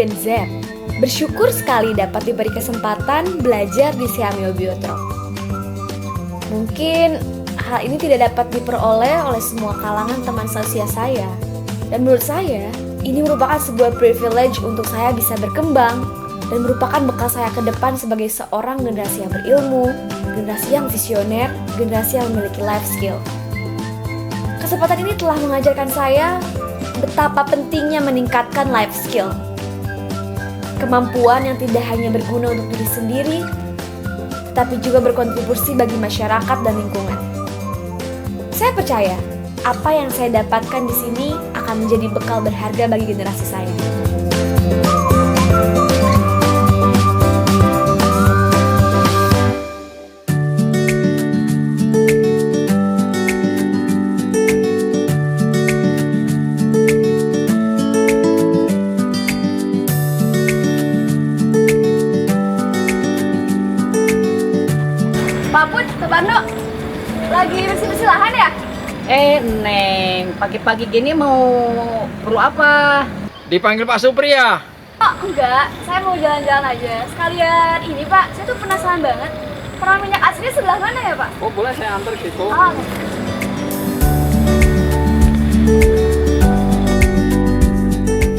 Gen Z. Bersyukur sekali dapat diberi kesempatan belajar di Seamio Biotrop. Mungkin hal ini tidak dapat diperoleh oleh semua kalangan teman seusia saya. Dan menurut saya, ini merupakan sebuah privilege untuk saya bisa berkembang dan merupakan bekal saya ke depan sebagai seorang generasi yang berilmu, generasi yang visioner, generasi yang memiliki life skill. Kesempatan ini telah mengajarkan saya betapa pentingnya meningkatkan life skill. Kemampuan yang tidak hanya berguna untuk diri sendiri, tapi juga berkontribusi bagi masyarakat dan lingkungan. Saya percaya, apa yang saya dapatkan di sini akan menjadi bekal berharga bagi generasi saya. Pak Put, Pak Bando, lagi bersih-bersih lahan ya? Neng, pagi-pagi gini mau perlu apa? Dipanggil Pak Supri ya? Oh, enggak, saya mau jalan-jalan aja. Sekalian ini Pak, saya tuh penasaran banget. Perang minyak asli sebelah mana ya Pak? Oh boleh saya antar gitu. Oh,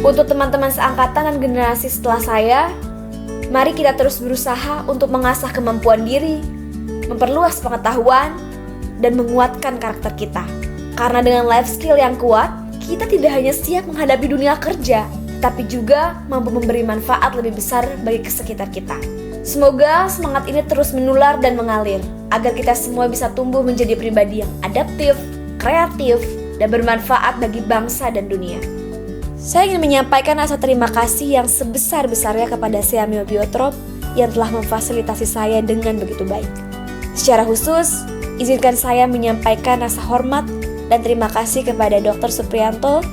Untuk teman-teman seangkatan dan generasi setelah saya, mari kita terus berusaha untuk mengasah kemampuan diri, memperluas pengetahuan, dan menguatkan karakter kita. Karena dengan life skill yang kuat, kita tidak hanya siap menghadapi dunia kerja, tapi juga mampu memberi manfaat lebih besar bagi sekitar kita. Semoga semangat ini terus menular dan mengalir, agar kita semua bisa tumbuh menjadi pribadi yang adaptif, kreatif, dan bermanfaat bagi bangsa dan dunia. Saya ingin menyampaikan rasa terima kasih yang sebesar-besarnya kepada Seamio Biotrop yang telah memfasilitasi saya dengan begitu baik. Secara khusus, izinkan saya menyampaikan rasa hormat dan terima kasih kepada Dr. Suprianto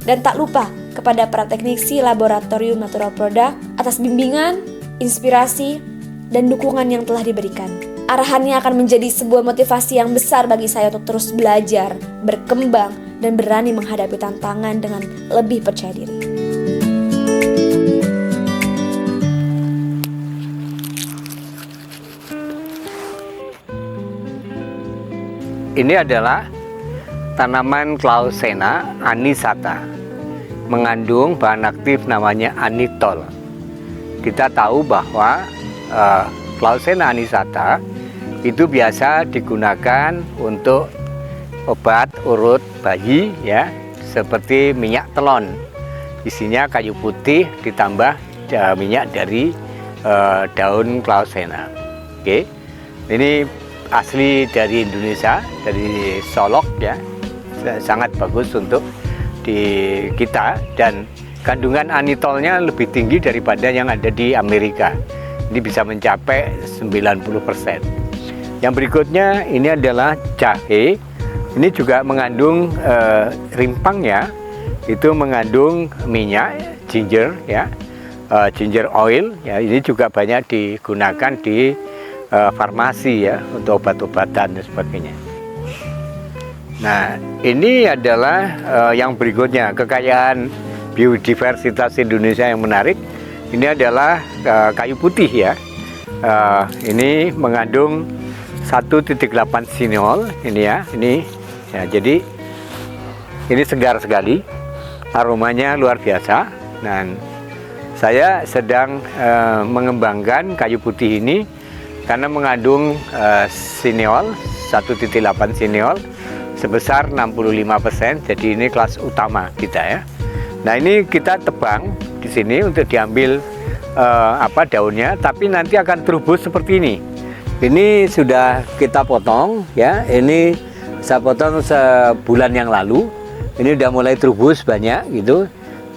dan tak lupa kepada para teknisi Laboratorium Natural Product atas bimbingan, inspirasi, dan dukungan yang telah diberikan. Arahannya akan menjadi sebuah motivasi yang besar bagi saya untuk terus belajar, berkembang, dan berani menghadapi tantangan dengan lebih percaya diri. Ini adalah tanaman Clausena anisata, mengandung bahan aktif namanya anitol. Kita tahu bahwa Clausena anisata itu biasa digunakan untuk obat urut bayi ya, seperti minyak telon. Isinya kayu putih ditambah minyak dari daun Clausena. Oke. Ini asli dari Indonesia, dari Solok ya, sangat bagus untuk di kita, dan kandungan anitolnya lebih tinggi daripada yang ada di Amerika. Ini bisa mencapai 90%. Yang berikutnya ini adalah jahe. Ini juga mengandung rimpangnya, itu mengandung minyak ginger ya, ginger oil ya. Ini juga banyak digunakan di farmasi ya, untuk obat-obatan dan sebagainya. Nah, ini adalah yang berikutnya, kekayaan biodiversitas Indonesia yang menarik. Ini adalah kayu putih ya. Ini mengandung 1,8 sinol ini ya. Ini ya, jadi ini segar sekali, aromanya luar biasa. Dan saya sedang mengembangkan kayu putih ini karena mengandung sineol 1,8 sineol sebesar 65%. Jadi ini kelas utama kita ya. Nah, ini kita tebang di sini untuk diambil daunnya, tapi nanti akan terubus seperti ini. Ini sudah kita potong ya. Ini saya potong sebulan yang lalu. Ini udah mulai terubus banyak gitu.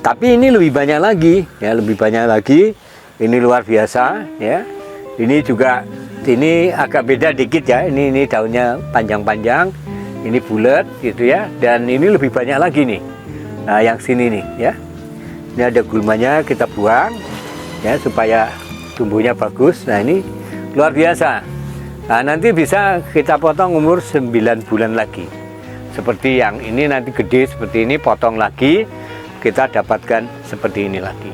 Tapi ini lebih banyak lagi ya, lebih banyak lagi. Ini luar biasa ya. Ini juga, ini agak beda dikit ya. Ini daunnya panjang-panjang, ini bulat gitu ya. Dan ini lebih banyak lagi nih. Nah, yang sini nih ya. Ini ada gulmanya, kita buang ya supaya tumbuhnya bagus. Nah, ini luar biasa. Nah, nanti bisa kita potong umur 9 bulan lagi. Seperti yang ini nanti gede seperti ini, potong lagi, kita dapatkan seperti ini lagi.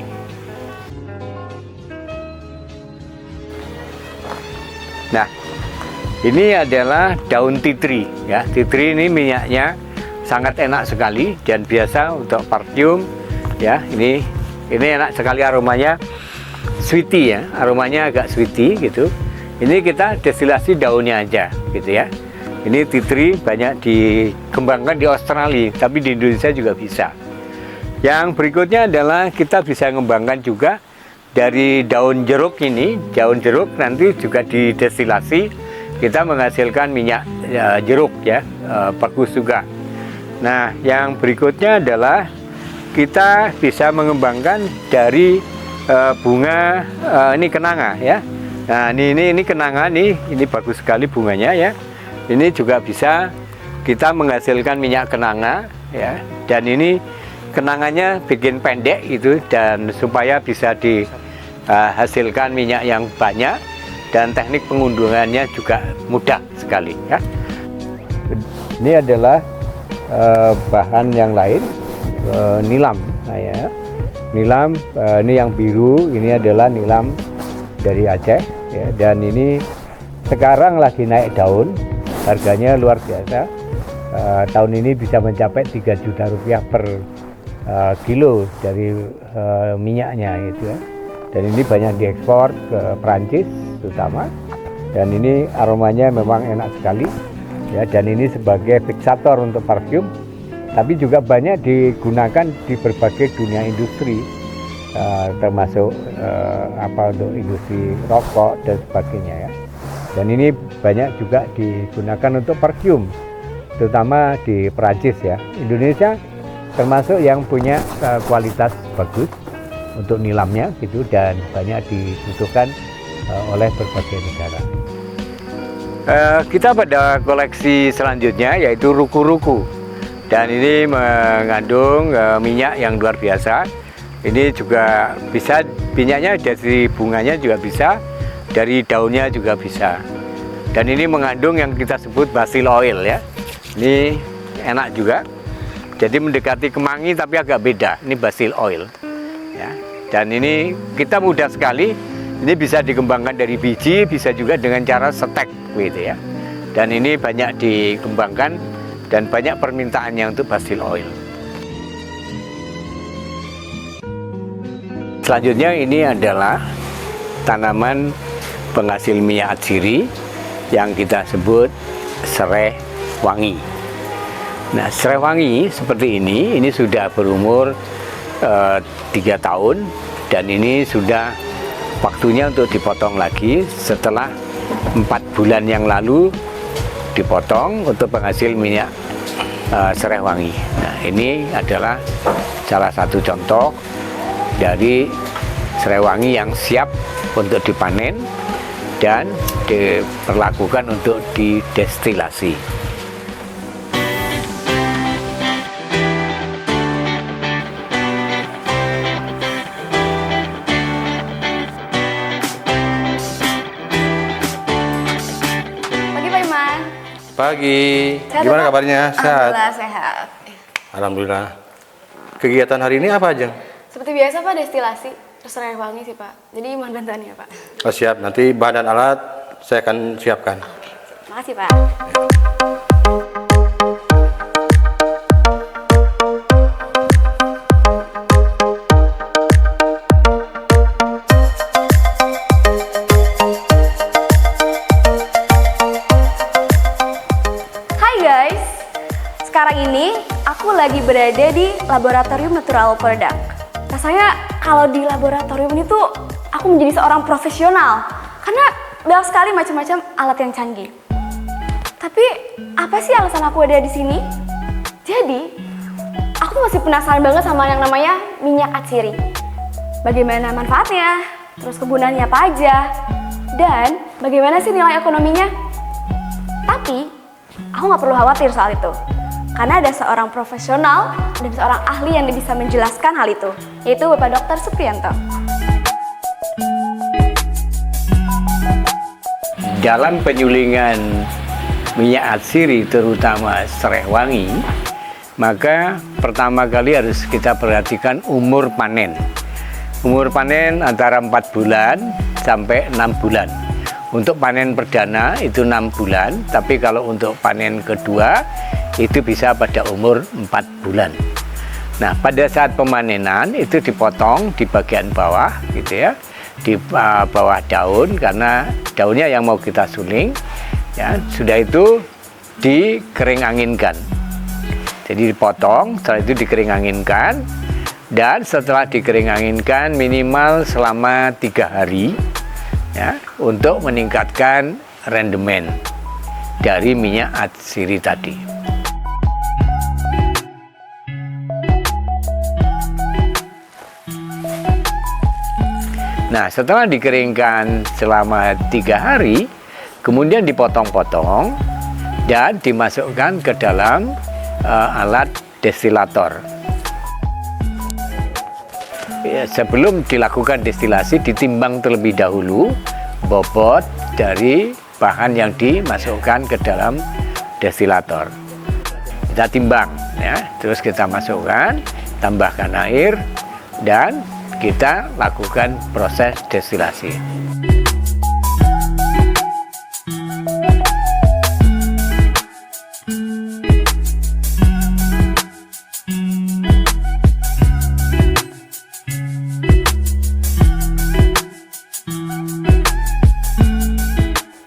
Ini adalah daun tea tree ya. Tea tree ini minyaknya sangat enak sekali dan biasa untuk parfum ya. Ini enak sekali aromanya, sweety ya, aromanya agak sweety gitu. Ini kita destilasi daunnya aja gitu ya. Ini tea tree banyak dikembangkan di Australia, tapi di Indonesia juga bisa. Yang berikutnya adalah kita bisa mengembangkan juga dari daun jeruk ini. Daun jeruk nanti juga didestilasi, kita menghasilkan minyak jeruk ya, bagus juga. Nah, yang berikutnya adalah kita bisa mengembangkan dari bunga ini kenanga ya. Nah, ini kenanga nih, ini bagus sekali bunganya ya. Ini juga bisa kita menghasilkan minyak kenanga ya. Dan ini kenanganya bikin pendek itu, dan supaya bisa dihasilkan minyak yang banyak, dan teknik pengunduhannya juga mudah sekali ya. Ini adalah bahan yang lain, nilam. Nah, ya. Nilam ini yang biru, ini adalah nilam dari Aceh ya. Dan ini sekarang lagi naik daun, harganya luar biasa. Tahun ini bisa mencapai 3 juta rupiah per kilo dari minyaknya gitu ya. Dan ini banyak diekspor ke Perancis terutama, dan ini aromanya memang enak sekali ya. Dan ini sebagai fixator untuk parfum, tapi juga banyak digunakan di berbagai dunia industri, termasuk untuk industri rokok dan sebagainya ya. Dan ini banyak juga digunakan untuk parfum, terutama di Perancis ya. Indonesia termasuk yang punya kualitas bagus untuk nilamnya gitu, dan banyak dibutuhkan oleh berbagai negara. Kita pada koleksi selanjutnya yaitu ruku-ruku, dan ini mengandung minyak yang luar biasa. Ini juga bisa, minyaknya dari bunganya juga bisa, dari daunnya juga bisa. Dan ini mengandung yang kita sebut basil oil ya. Ini enak juga, jadi mendekati kemangi tapi agak beda. Ini basil oil ya. Dan ini kita mudah sekali. Ini bisa dikembangkan dari biji, bisa juga dengan cara setek gitu ya. Dan ini banyak dikembangkan dan banyak permintaannya untuk basil oil. Selanjutnya ini adalah tanaman penghasil minyak atsiri yang kita sebut serai wangi. Nah, serai wangi seperti ini sudah berumur 3 tahun, dan ini sudah waktunya untuk dipotong lagi setelah 4 bulan yang lalu dipotong untuk penghasil minyak serai wangi. Nah, ini adalah salah satu contoh dari serai wangi yang siap untuk dipanen dan diperlakukan untuk didestilasi. Pagi. Sehat, Gimana Pak? kabarnya? Sehat? Alhamdulillah sehat. Alhamdulillah. Kegiatan hari ini apa aja? Seperti biasa Pak, destilasi. Terus serai wangi sih Pak. Jadi mohon bantuannya Pak. Oh, siap. Nanti bahan dan alat saya akan siapkan. Makasih Pak. Sekarang ini aku lagi berada di Laboratorium Natural Product. Rasanya kalau di laboratorium ini tuh aku menjadi seorang profesional karena banyak sekali macam-macam alat yang canggih. Tapi apa sih alasan aku ada di sini? Jadi aku masih penasaran banget sama yang namanya minyak atsiri. Bagaimana manfaatnya? Terus kegunaannya apa aja? Dan bagaimana sih nilai ekonominya? Tapi aku nggak perlu khawatir soal itu. Karena ada seorang profesional dan seorang ahli yang bisa menjelaskan hal itu, yaitu Bapak Dr. Supriyanto. Dalam penyulingan minyak atsiri, terutama serai wangi, maka pertama kali harus kita perhatikan umur panen. Umur panen antara 4 bulan sampai 6 bulan. Untuk panen perdana itu 6 bulan, tapi kalau untuk panen kedua itu bisa pada umur 4 bulan. Nah, pada saat pemanenan itu dipotong di bagian bawah gitu ya, di bawah daun karena daunnya yang mau kita suling ya. Sudah itu dikering anginkan. Jadi dipotong, setelah itu dikering anginkan, dan setelah dikering anginkan minimal selama 3 hari ya, untuk meningkatkan rendemen dari minyak atsiri tadi. Nah, setelah dikeringkan selama 3 hari, kemudian dipotong-potong dan dimasukkan ke dalam alat destilator. Ya, sebelum dilakukan destilasi ditimbang terlebih dahulu bobot dari bahan yang dimasukkan ke dalam destilator. Kita timbang ya, terus kita masukkan, tambahkan air dan kita lakukan proses destilasi.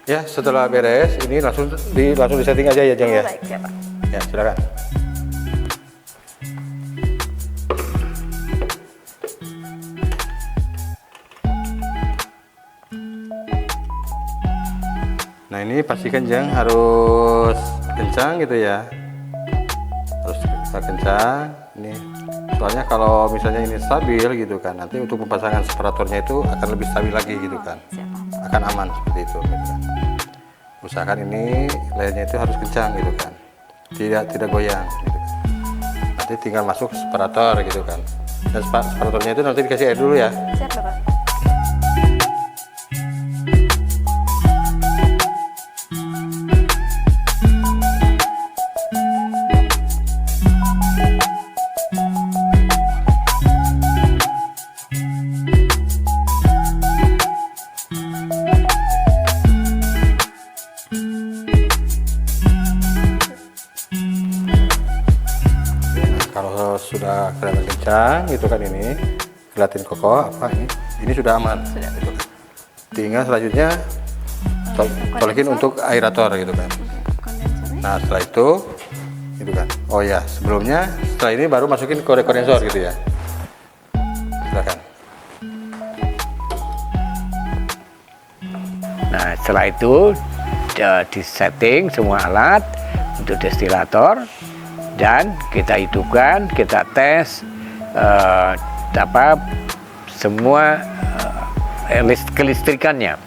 Ya, setelah beres, ini langsung disetting aja ya, Jeng ya. Baik, siap, Pak. Ya, silakan. Nah, ini pastikan Jeng harus kencang gitu ya. Harus kencang. Ini soalnya kalau misalnya ini stabil gitu kan, nanti untuk pemasangan separatornya itu akan lebih stabil lagi gitu kan. Akan aman seperti itu gitu kan. Usahakan ini layarnya itu harus kencang gitu kan, tidak goyang gitu kan. Nanti tinggal masuk separator gitu kan, dan separatornya itu nanti dikasih air dulu ya. Siap, Bapak. Kalau sudah kelihatan kencang gitu kan, ini kelihatan kokoh apa ini sudah aman. Gitu kan. Tinggal selanjutnya colekin untuk aerator gitu kan. Nah, setelah itu gitu kan. Oh ya, sebelumnya setelah ini baru masukin korek kondensor gitu ya. Silakan. Nah, setelah itu disetting semua alat untuk destilator dan kita hidupkan, kita tes semua kelistrikannya.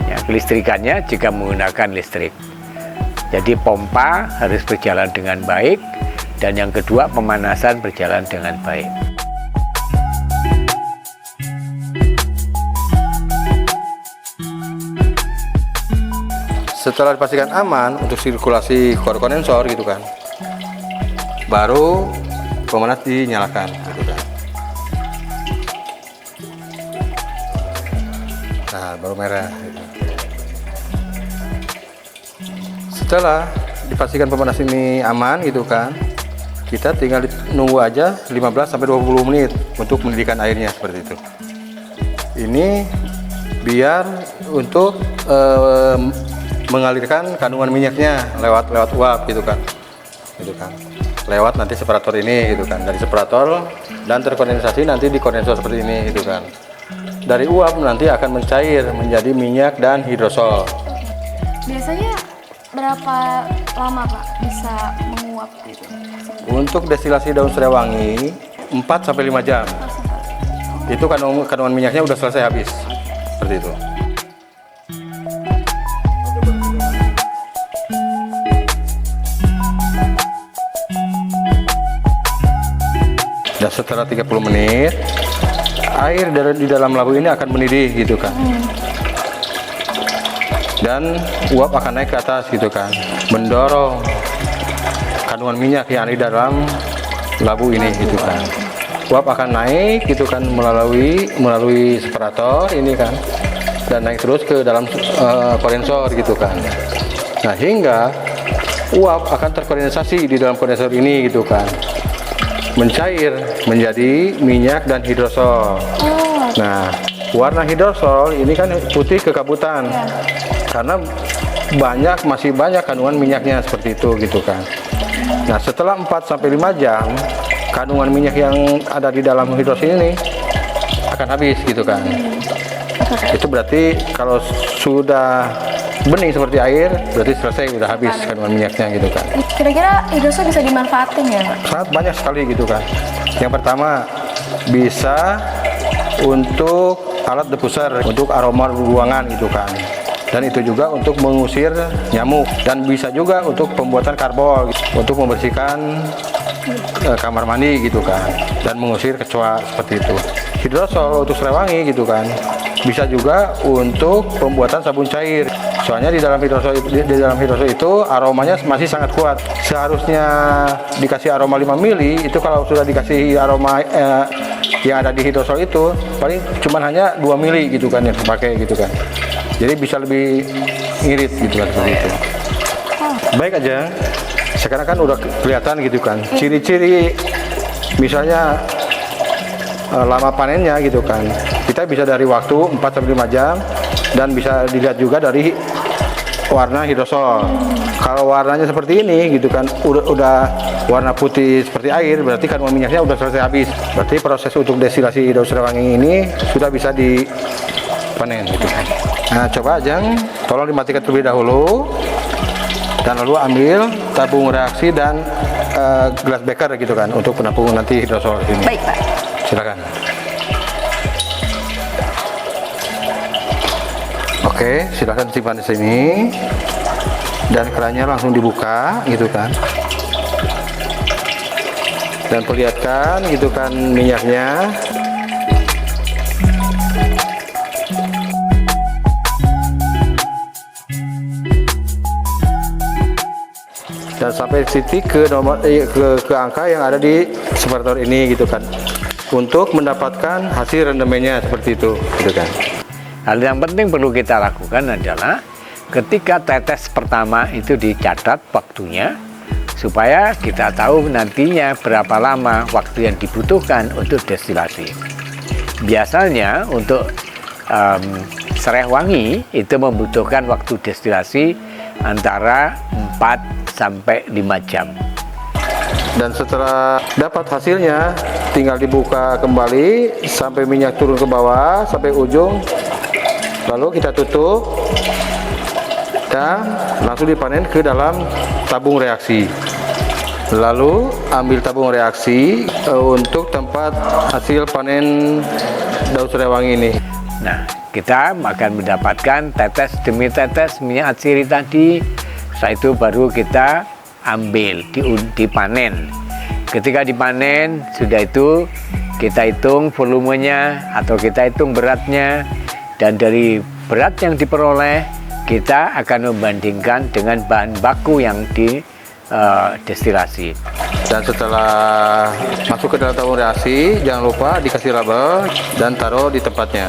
Ya, kelistrikannya jika menggunakan listrik. Jadi pompa harus berjalan dengan baik, dan yang kedua pemanasan berjalan dengan baik. Setelah dipastikan aman untuk sirkulasi korek kondensor gitu kan, baru pemanas dinyalakan gitu kan. Nah, baru merah gitu. Setelah dipastikan pemanas ini aman gitu kan, kita tinggal nunggu aja 15-20 menit untuk mendidihkan airnya seperti itu. Ini biar untuk mengalirkan kandungan minyaknya lewat uap gitu kan. Lewat nanti separator ini gitu kan, dari separator dan terkondensasi nanti di kondensor seperti ini gitu kan. Dari uap nanti akan mencair menjadi minyak dan hidrosol. Biasanya berapa lama, Pak, bisa menguap gitu? Untuk destilasi daun serewangi 4-5 jam. Itu kandungan minyaknya udah selesai habis. Seperti itu. Dan setelah 30 menit, air di dalam labu ini akan mendidih gitu kan. Dan uap akan naik ke atas gitu kan, mendorong kandungan minyak yang ada di dalam labu ini gitu kan. Uap akan naik gitu kan melalui separator ini kan. dan naik terus ke dalam kondensor gitu kan. Nah, hingga uap akan terkondensasi di dalam kondensor ini gitu kan, mencair menjadi minyak dan hidrosol. Nah, warna hidrosol ini kan putih kekabutan karena masih banyak kandungan minyaknya seperti itu gitu kan. Nah, setelah 4-5 jam kandungan minyak yang ada di dalam hidrosol ini akan habis gitu kan. Itu berarti kalau sudah bening seperti air, berarti selesai, udah habis kandungan minyaknya gitu kan. Kira-kira hidrosol bisa dimanfaatin ya, Pak? Sangat banyak sekali gitu kan. Yang pertama, bisa untuk alat diffuser, untuk aroma ruangan gitu kan. Dan itu juga untuk mengusir nyamuk, dan bisa juga untuk pembuatan karbol, untuk membersihkan kamar mandi gitu kan, dan mengusir kecoa seperti itu. Hidrosol untuk serai wangi gitu kan, bisa juga untuk pembuatan sabun cair. Soalnya di dalam hidrosol itu aromanya masih sangat kuat. Seharusnya dikasih aroma 5 mili, itu kalau sudah dikasih aroma yang ada di hidrosol itu paling cuman hanya 2 mili gitu kan yang dipakai gitu kan. Jadi bisa lebih ngirit gitu kan, seperti itu. Baik aja. Sekarang kan udah kelihatan gitu kan ciri-ciri, misalnya lama panennya gitu kan. Kita bisa dari waktu 4-5 jam, dan bisa dilihat juga dari warna hidrosol. Kalau warnanya seperti ini gitu kan, udah warna putih seperti air, berarti kandungan minyaknya udah selesai habis. Berarti proses untuk destilasi daun serai wangi ini sudah bisa dipanen gitu kan. Nah, coba Ajeng, tolong dimatikan terlebih dahulu, dan lalu ambil tabung reaksi dan glass beaker gitu kan, untuk penampung nanti hidrosol ini. Baik, Pak. Silakan. Oke, silakan simpan di sini, dan kerannya langsung dibuka gitu kan, dan perlihatkan gitu kan minyaknya. Dan sampai titik ke angka yang ada di separator ini gitu kan, untuk mendapatkan hasil rendemennya seperti itu gitu kan. Hal yang penting perlu kita lakukan adalah ketika tetes pertama itu dicatat waktunya, supaya kita tahu nantinya berapa lama waktu yang dibutuhkan untuk destilasi. Biasanya untuk serai wangi itu membutuhkan waktu destilasi antara 4-5 jam. Dan setelah dapat hasilnya, tinggal dibuka kembali sampai minyak turun ke bawah sampai ujung, lalu kita tutup dan langsung dipanen ke dalam tabung reaksi. Lalu ambil tabung reaksi untuk tempat hasil panen daun serai wangi ini. Nah, kita akan mendapatkan tetes demi tetes minyak atsiri tadi. Setelah itu baru kita ambil, dipanen. Ketika dipanen, sudah itu kita hitung volumenya atau kita hitung beratnya, dan dari berat yang diperoleh kita akan membandingkan dengan bahan baku yang destilasi. Dan setelah masuk ke dalam tabung reaksi, jangan lupa dikasih label dan taruh di tempatnya.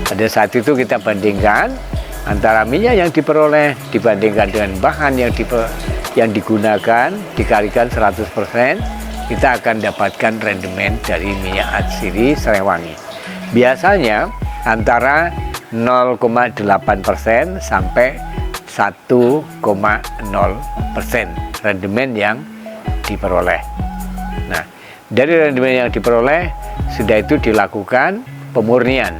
Pada saat itu kita bandingkan antara minyak yang diperoleh dibandingkan dengan bahan yang digunakan, dikalikan 100%, kita akan dapatkan rendemen dari minyak atsiri serai wangi. Biasanya antara 0,8% sampai 1,0% rendemen yang diperoleh. Nah, dari rendemen yang diperoleh, sudah itu dilakukan pemurnian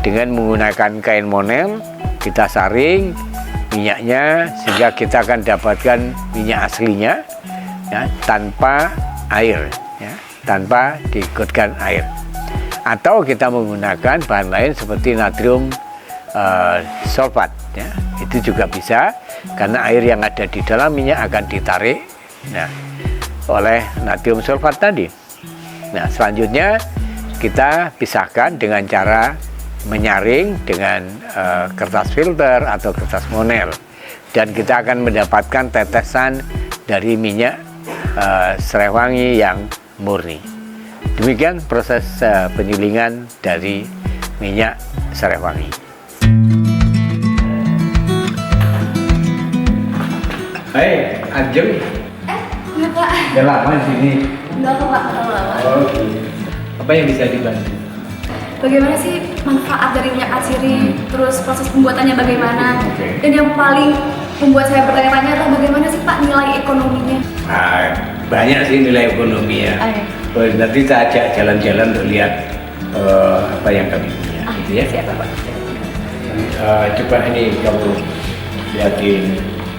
dengan menggunakan kain monel. Kita saring minyaknya sehingga kita akan dapatkan minyak aslinya, ya, tanpa air, ya, tanpa diikutkan air. Atau kita menggunakan bahan lain seperti natrium sulfat, ya, itu juga bisa, karena air yang ada di dalam minyak akan ditarik, nah, oleh natrium sulfat tadi. Nah, selanjutnya kita pisahkan dengan cara menyaring dengan kertas filter atau kertas monel, dan kita akan mendapatkan tetesan dari minyak serai wangi yang murni. Demikian proses penyulingan dari minyak serai wangi. Hai, Ajeng. Enggak Pak. Udah lama di sini. Enggak kok Pak, terlalu lama. Oh, apa yang bisa dibantu? Bagaimana sih manfaat dari minyak atsiri, terus proses pembuatannya bagaimana? Oke. Dan yang paling membuat saya bertanya-tanya adalah bagaimana sih Pak nilai ekonominya? Banyak sih nilai ekonomi ya. Nanti kita ajak jalan-jalan untuk lihat apa yang kami punya. Gitu ya. Siapa Pak? Coba ini kamu lihatin.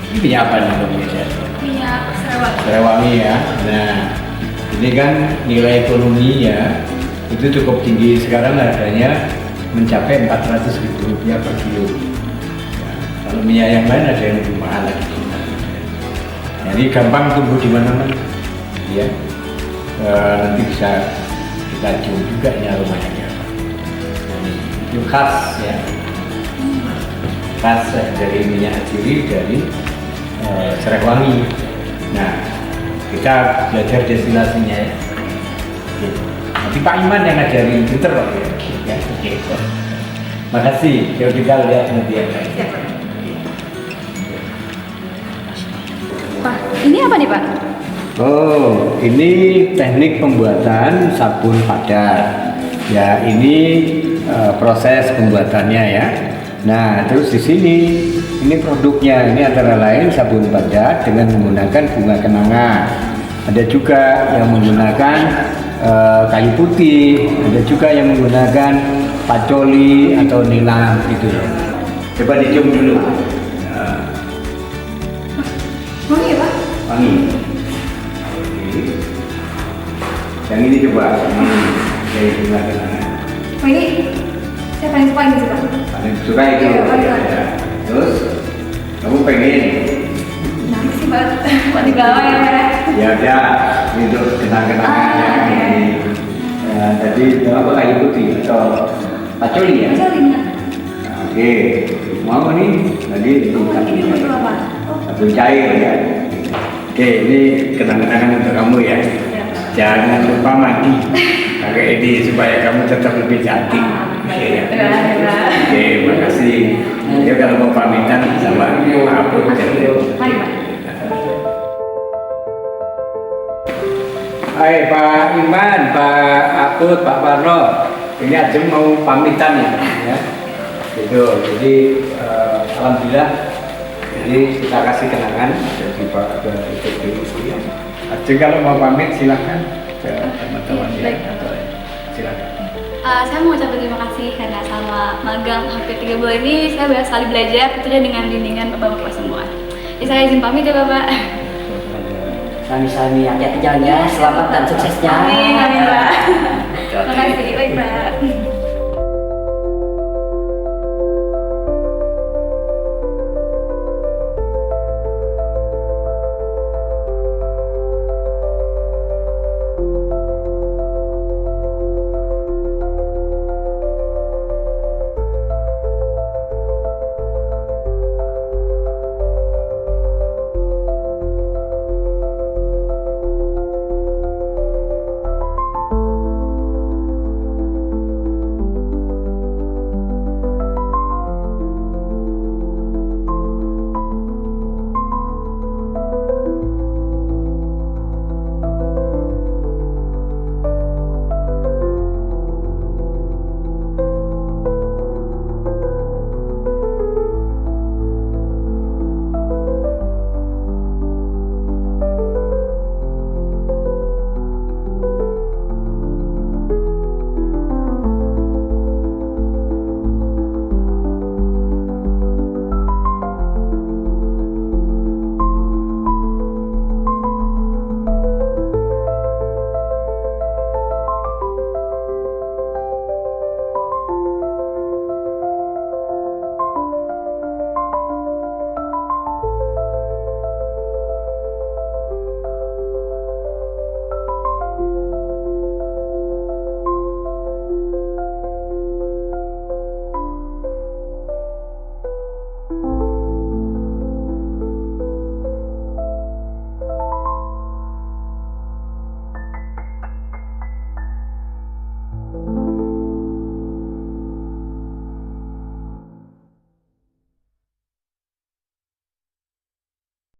Ini punya apa nih kamu ya? Minyak serai. Serai wangi ya. Nah, ini kan nilai ekonominya itu cukup tinggi. Sekarang harganya mencapai Rp400.000 per kilo. Ya, kalau minyak yang lain ada yang lebih mahal lagi. Jadi gampang tumbuh di mana-mana. Ya. Nanti bisa kita cium juga ini aromanya kayak apa. Itu khas ya. Khas dari minyak atsiri dari serai wangi. Nah, kita belajar destilasinya ya. Oke. Nanti Pak Iman yang ngajarin pinter loh ya. Oke. Makasih. Yuk kita lihat nanti yang lain. Pak, ini apa nih Pak? Oh, ini teknik pembuatan sabun padat. Ya, ini proses pembuatannya ya. Nah, terus di sini ini produknya. Ini antara lain sabun padat dengan menggunakan bunga kenanga. Ada juga yang menggunakan kayu putih. Ada juga yang menggunakan pacoli atau nilam gitu loh. Coba dicium dulu. Wangi ya Pak? Wangi. Yang ini coba dari bunga kenanga. Oh ini saya paling suka ini sih Pak. Paling suka itu. Iya, paling suka. Ya. Terus kamu pengen? Nah sih Pak, Pak di bawah ya. Ya udah, itu kenang-kenangannya. Tadi apa kayu putih atau pacoli ya? Pacolnya. Oke, mau nih? Tadi itu Ini betul apa? sabun cair ya. Oke, ini kenang-kenangan untuk kamu ya. Jangan lupa mandi pakai ini supaya kamu tetap lebih cantik. Oke, ya. Oke, makasih. Ya kalau mau pamitan sama aku Mari Pak. Hai Pak Iman, Pak Aput, Pak Parno. Ini Ajeng mau pamitan ya. Gitu. Jadi alhamdulillah. Jadi kita kasih kenangan dari Pak untuk diri sendiri. Ajeng kalau mau pamit silahkan ke teman-teman ya. Silakan. Saya mau ucapkan terima kasih karena selama magang hampir 3 bulan ini saya banyak sekali belajar tentunya dengan bimbingan Bapak-Bapak semua. Jadi saya izin pamit ya Bapak. Sami-sami hati-hati jalannya, selamat dan suksesnya. Amin, amin Pak. Terima kasih.